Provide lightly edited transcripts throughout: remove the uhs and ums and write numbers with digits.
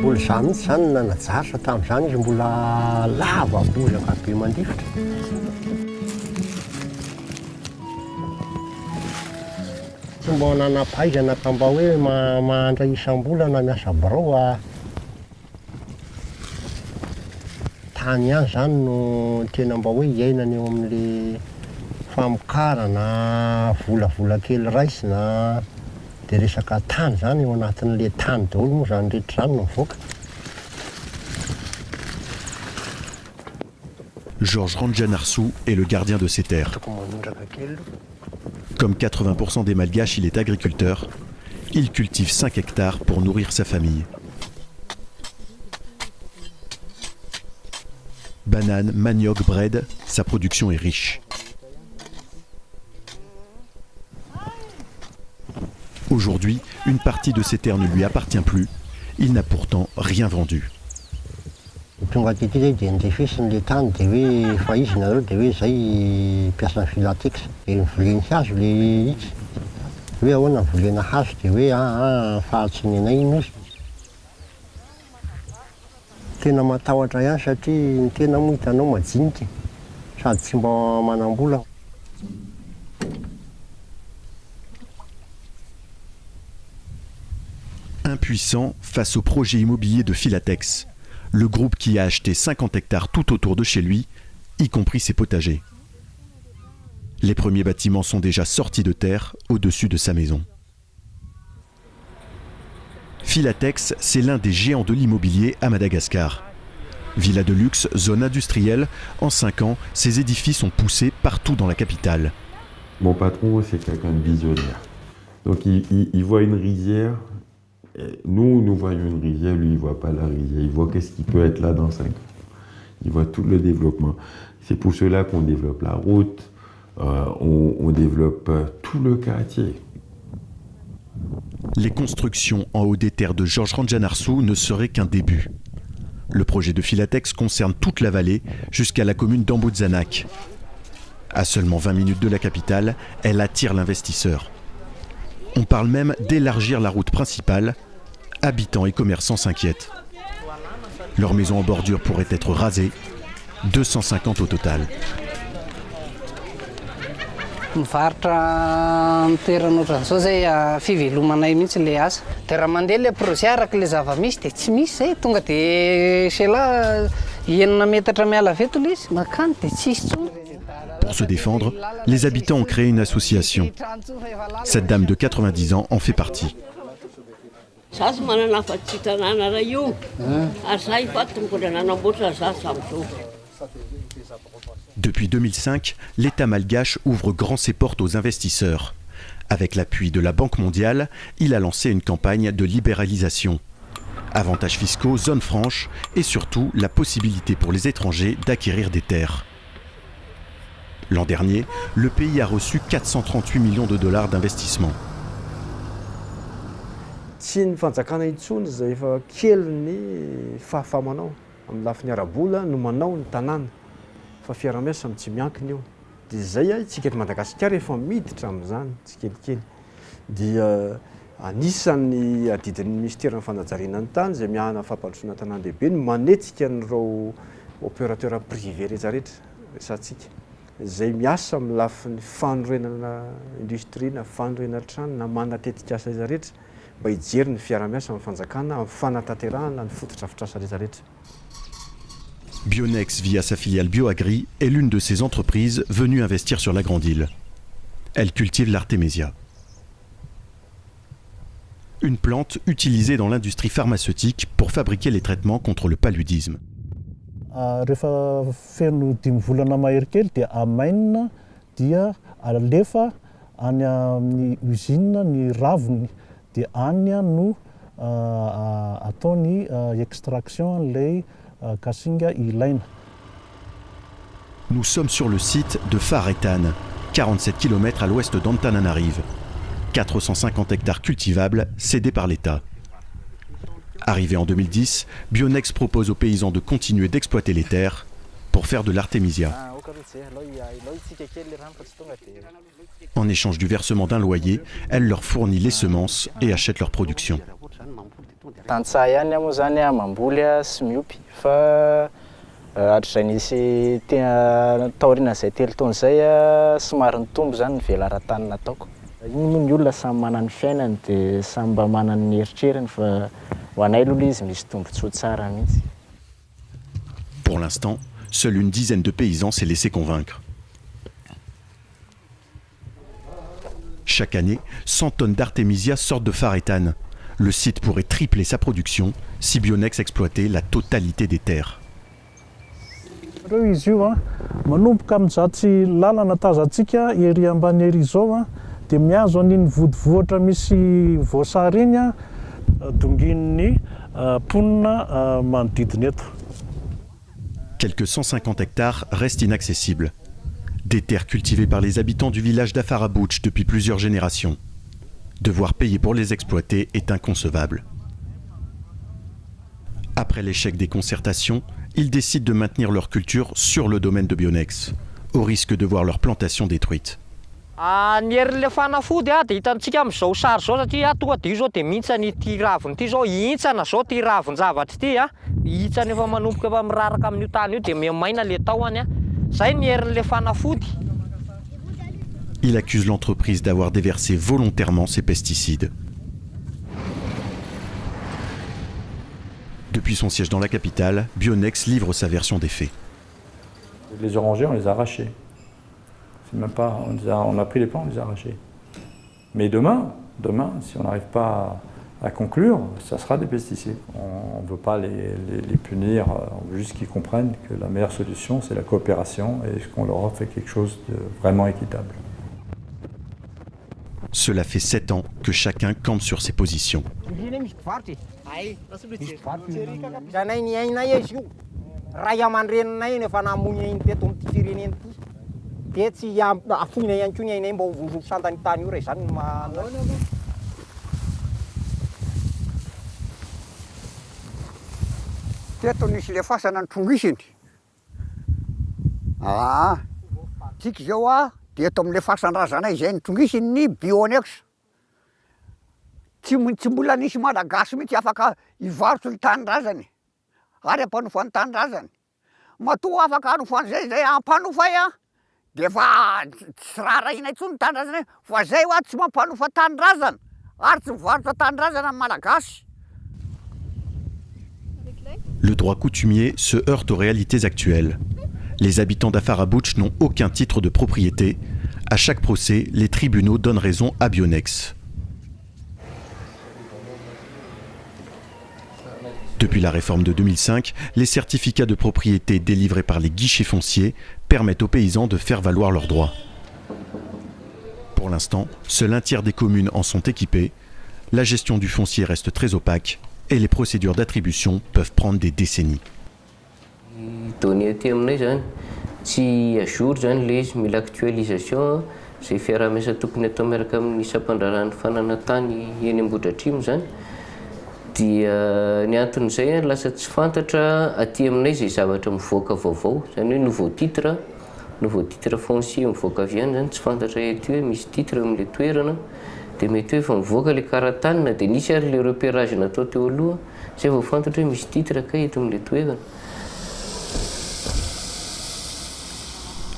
Mbola zany mihitsy zany nanajaritra tamin'izany izy mbola lava bozaka be mandifotra. Tsy mba nanam-pahaizana ka mba hoe mahandra isam-bolana miasa birao tany ihany zany no tena mba hoe iainana eo amin'le famokarana volavola kely raisina dia resaka tany zany eo anatin'le tany daholo moa zany rehetra zany no mivoaka. Georges Ranjanarsou est le gardien de ces terres. Comme 80% des Malgaches, il est agriculteur. Il cultive 5 hectares pour nourrir sa famille. Bananes, manioc, bread, sa production est riche. Aujourd'hui, une partie de ses terres ne lui appartient plus. Il n'a pourtant rien vendu. Tonga aty zay dia nirefesin'le tany dia hoe fa izy nareo dia hoe zay mpiasa ny Filatex dia nivoleny hazo le izy hoe ahoana nivolena hazo dia hoe fahatsinenay iny izy. Tena matahotra ihany satria ny tena moa hitanao majinika sady tsy mba manam-bola. Impuissant face au projet immobilier de Filatex, le groupe qui a acheté 50 hectares tout autour de chez lui, y compris ses potagers. Les premiers bâtiments sont déjà sortis de terre au-dessus de sa maison. Filatex, c'est l'un des géants de l'immobilier à Madagascar. Villa de luxe, zone industrielle, en 5 ans, ces édifices ont poussé partout dans la capitale. Mon patron, c'est quelqu'un de visionnaire. Donc il voit une rizière. Nous voyons une rizière, lui, il ne voit pas la rizière. Il voit qu'est-ce qui peut être là dans 5 ans. Il voit tout le développement. C'est pour cela qu'on développe la route, on développe tout le quartier. Les constructions en haut des terres de Georges Ranjanarsou ne seraient qu'un début. Le projet de Filatex concerne toute la vallée jusqu'à la commune d'Ambozanak. À seulement 20 minutes de la capitale, elle attire l'investisseur. On parle même d'élargir la route principale. Habitants et commerçants s'inquiètent. Leurs maisons en bordure pourraient être rasées, 250 au total. Mivarotra toerana ohatran'izao zay fivelomanay mihitsy le asa. Dia raha mandeha le projet araka le zava-misy dia tsy misy zay tonga dia cela enina metatra miala veto le izy makany dia tsy isy tsony. Pour se défendre, les habitants ont créé une association. Cette dame de 90 ans en fait partie. Depuis 2005, l'État malgache ouvre grand ses portes aux investisseurs. Avec l'appui de la Banque mondiale, il a lancé une campagne de libéralisation. Avantages fiscaux, zones franches et surtout la possibilité pour les étrangers d'acquérir des terres. L'an dernier, le pays a reçu 438 millions de dollars d'investissement. Tsy ny fanjakana intsony zay efa kely ny fahafahamanao amin'ny lafiny ara-bola no manao ny tanàna fa fiara-miasa tsy miankina io dia zay isika eto Madagasikara efa miditra amin'izany tsikelikely dia anisan'ny adidin'ny ministera ny fanajariana ny tany zay mihana fampandrosoana tanàn-dehibe ny manetsika n'ireo opérateur privé rehetrarehetra resantsika zay miasa amin'ny lafiny fanorenana industrie na fanorenana trano na manatetika asa izy rehetra mba hijery ny fiara-miasa amin'ny fanjakana amin'ny fanatanterahana ny fotodrafitrasa rehetrarehetra. Bionex, via sa filiale Bioagri, est l'une de ces entreprises venues investir sur la Grande Île. Elle cultive l'artémésia. Une plante utilisée dans l'industrie pharmaceutique pour fabriquer les traitements contre le paludisme. Rehefa feno 5 volana mahery kely dia amainina dia alefa any amin'ny usine ny raviny dia any no atao ny extraction an'ilay kasinga ilaina. Nous sommes sur le site de Faretan, 47 km à l'ouest d'Antananarive. 450 hectares cultivables cédés par l'État. Arrivé en 2010, Bionex propose aux paysans de continuer d'exploiter les terres pour faire de l'artémisia. En échange du versement d'un loyer, elle leur fournit les semences et achète leur production. Tantsaha ihany moa zany mamboly sy miompy fa hatrizay nisy taoriana izay 3 taona zay somary nitombo zany ny velaran-tany nataoko. Igny moa ny olona samy manana ny fiainany dia samy mba manana ny eritreriny fa ho anay aloha izy misy tombontsoa tsara mihitsy. Pour l'instant, seule une dizaine de paysans s'est laissé convaincre. Chaque année, 100 tonnes d'artémisia sortent de Pharéthane. Le site pourrait tripler sa production si Bionex exploitait la totalité des terres. Ireo izy io manomboka amin'zatsy lalana tazantsika ery ambany ery zao dia mihazo an'iny vodivohatra misy voasary iny dongin'ny ponina manodidina eto. Quelques 150 hectares restent inaccessibles. Des terres cultivées par les habitants du village d'Afarabouch depuis plusieurs générations. Devoir payer pour les exploiter est inconcevable. Après l'échec des concertations, ils décident de maintenir leur culture sur le domaine de Bionex, au risque de voir leur plantation détruite. Ny herin'le fanafody dia hitantsika amin'izao sary zao satria tonga dia io zao dia mintsany ity raviny ity zao hintsana zao ty ravin-javatra ity hintsana efa manomboka efa miraraka amin'io tany io dia miamaina le tahony zay ny herin'le fanafody. Il accuse l'entreprise d'avoir déversé volontairement ces pesticides. Depuis son siège dans la capitale, Bionex livre sa version des faits. Les orangers, on les a arrachés. C'est même pas, on a pris les plants, on les a arrachés. Mais demain, si on n'arrive pas à conclure, ça sera des pesticides. On ne veut pas les punir, on veut juste qu'ils comprennent que la meilleure solution, c'est la coopération et qu'on leur offre quelque chose de vraiment équitable. Cela fait 7 ans que chacun campe sur ses positions. Teto nisy le fasana ny trongisiny. Tsika zao dia eto amin'le fasan-drazana izay ny trongisiny ny Bionex. Tsy mbola nisy malagasy mihitsy afaka hivarotra ny tanindrazany ary hampanofa ny tanindrazany. Matoa afaka hanofa an'izay hampanofay dia efa tsy raharaina intsony ny tanindrazana fa zay tsy mampanofa tanindrazana ary tsy mivarotra tanindrazana ny malagasy. Le droit coutumier se heurte aux réalités actuelles. Les habitants d'Afarabouch n'ont aucun titre de propriété. À chaque procès, les tribunaux donnent raison à Bionex. Depuis la réforme de 2005, les certificats de propriété délivrés par les guichets fonciers permettent aux paysans de faire valoir leurs droits. Pour l'instant, seul un tiers des communes en sont équipées. La gestion du foncier reste très opaque et les procédures d'attribution peuvent prendre des décennies. Donné aty aminay zany tsy ajour zany le izy mila actualisation zay fiaraha-miasa tokony atao miaraka amin'ny isam-pandrarahany fananantany eny Ambohidratrimo zany dia ny anton'izay lasa tsy fantatra aty aminay zay zavatra mivoaka vaovao zany hoe nouveau titre foncier mivoaka avy any zany tsy fantatra eto hoe misy titre amin'le toerana dia mety hoe efa mivoaka le karatanina dia nisy ary le repérage natao teo aloha zay vao fantatra hoe misy titre ka eto amin'le toerana.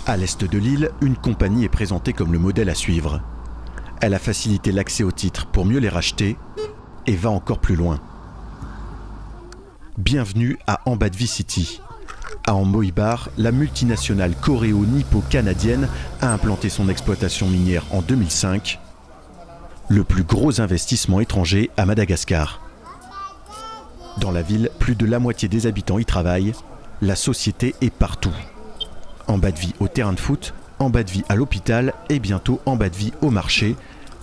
À l'est de l'île, une compagnie est présentée comme le modèle à suivre. Elle a facilité l'accès aux titres pour mieux les racheter et va encore plus loin. Bienvenue à Ambadvi City. À Ambohibar, la multinationale coréo-nippo-canadienne a implanté son exploitation minière en 2005, le plus gros investissement étranger à Madagascar. Dans la ville, plus de la moitié des habitants y travaillent. La société est partout. Ambadvi au terrain de foot, Ambadvi à l'hôpital et bientôt Ambadvi au marché.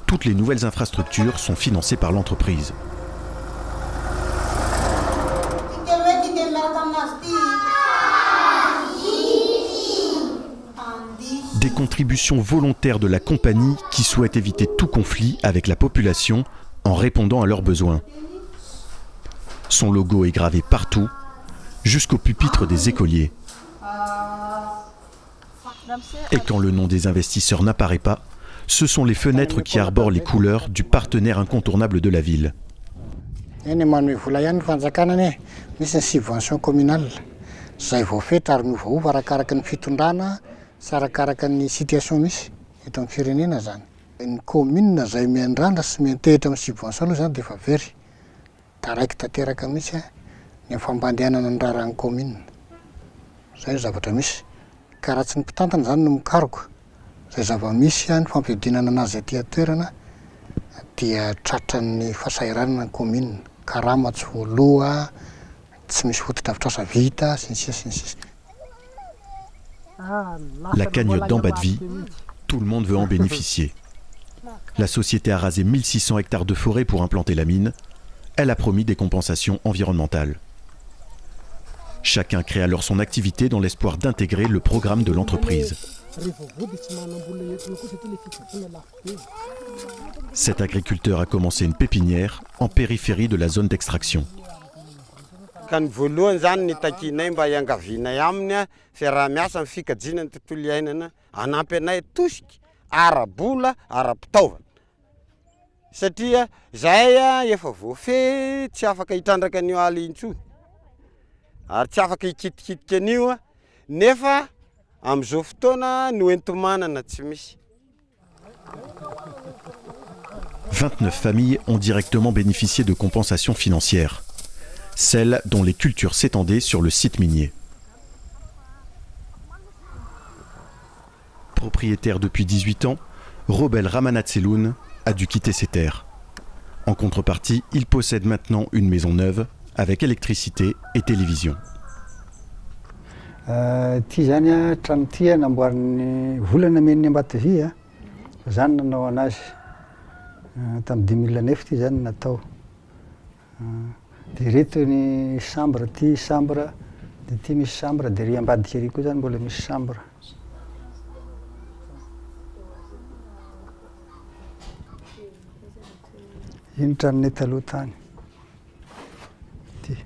Toutes les nouvelles infrastructures sont financées par l'entreprise. Des contributions volontaires de la compagnie qui souhaite éviter tout conflit avec la population en répondant à leurs besoins. Son logo est gravé partout, jusqu'au pupitre des écoliers. Et quand le nom des investisseurs n'apparaît pas, ce sont les fenêtres qui arborent les couleurs du partenaire incontournable de la ville. eny manome vola ihany ny fanjakana any misy ny subvention communale zay voafetra ary miovaova arakaraka ny fitondrana sy arakaraka ny situation misy eto amin'ny firenena zany. Ny commune zay miandrandra sy miantehitra amin'ny subvention aloha zany dia efa very da raiky tanteraka mihitsy ny fambandehanana ny raharahany commune. Zay zavatra misy ka raha tsy ny mpitantana zany no mikaroko zay zava-misy ny fampiodinana anazy aty atoerana dia tratra ny fahasahiranana ny commune, karama tsy voaloha, tsy misy fotodrafitrasa vita sy ny sisa sy ny sisa. La cagnotte d'Ambadvi, tout le monde veut en bénéficier. La société a rasé 1600 hectares de forêt pour implanter la mine. Elle a promis des compensations environnementales. Chacun crée alors son activité dans l'espoir d'intégrer le programme de l'entreprise. Cet agriculteur a commencé une pépinière en périphérie de la zone d'extraction. Ka ny voalohany zany ny takinay mba hiangavianay aminy fiaraha-miasa amin'ny fikajiana ny tontolo iainana hanampy anay tosika ara-bola ara-pitaovana. Satria zahay efa voafehy tsy afaka hitrandraka an'io ala intsony ary tsy afaka hikitikitika an'io nefa amin'izao fotoana no enti-manana tsy misy. 29 familles ont directement bénéficié de compensations financières, celles dont les cultures s'étendaient sur le site minier. Propriétaire depuis 18 ans, Robel Ramanatseloun a dû quitter ses terres. En contrepartie, il possède maintenant une maison neuve avec électricité et télévision. Ty zany a trano ty namboariny volana men'ny Ambatovy zany nanao anazy tamin'ny 2009 ty zany natao. Dia reto ny chambre ty chambre dia ty misy chambre dia ry ambadika ery koa zany mbola misy chambre. Iny tranonay taloha tany. Ty.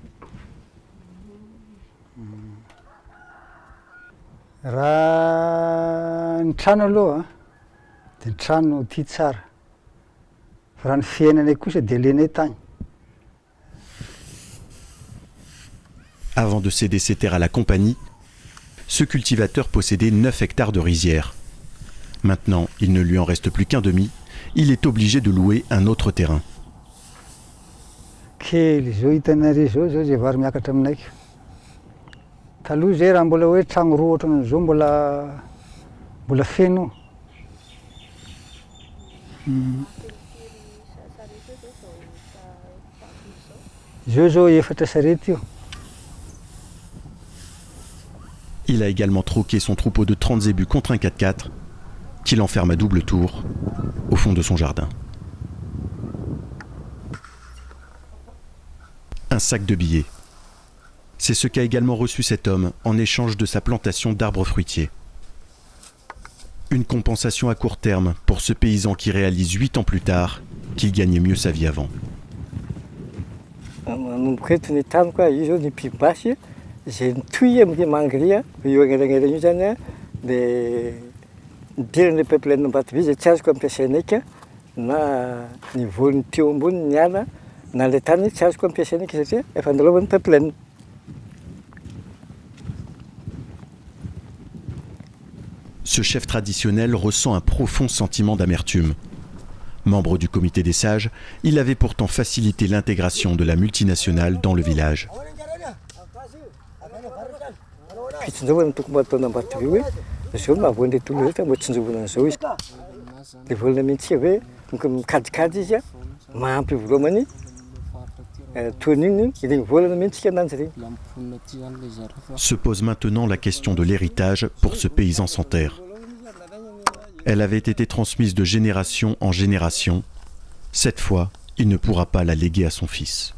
Raha ny trano aloha dia ny trano ty tsara. Fa raha ny fiainanay kosa dia lenay tany. Avant de céder ses terres à la compagnie, ce cultivateur possédait 9 hectares de rizières. Maintenant, il ne lui en reste plus qu'un demi. Il est obligé de louer un autre terrain. Kely zao hitanareo zao zay vary miakatra aminay. Taloha zay raha mbola hoe trano roa ohatran'izao mbola feno. Zao efatra sarety io. Il a également troqué son troupeau de 30 zébus contre un 4x4 qu'il enferme à double tour au fond de son jardin. Un sac de billets. C'est ce qu'a également reçu cet homme en échange de sa plantation d'arbres fruitiers. Une compensation à court terme pour ce paysan qui réalise 8 ans plus tard qu'il gagnait mieux sa vie avant. Zay nitoy amin'ny mangria io agneran'era io zany dia nidirana le peuple Ambatovy zay tsy azoko ampiasainay na ny volony teo ambony ny ala na le tany tsy azoko ampiasainay satria efa andalovan'ny peuple. Ce chef traditionnel ressent un profond sentiment d'amertume. Membre du comité des sages, il avait pourtant facilité l'intégration de la multinationale dans le village. Fitsinjovana tokony ataona Ambatovy hoe zao mahavoan'ilay tolo rehetra mbo tsinjovana an'izao izy. Dia volana mihitsy hoe mikadikady izy mahampy volomany toan'igny ireny volana mihitsy ananjy ireny. Se pose maintenant la question de l'héritage pour ce paysan sans terre. Elle avait été transmise de génération en génération. Cette fois, il ne pourra pas la léguer à son fils.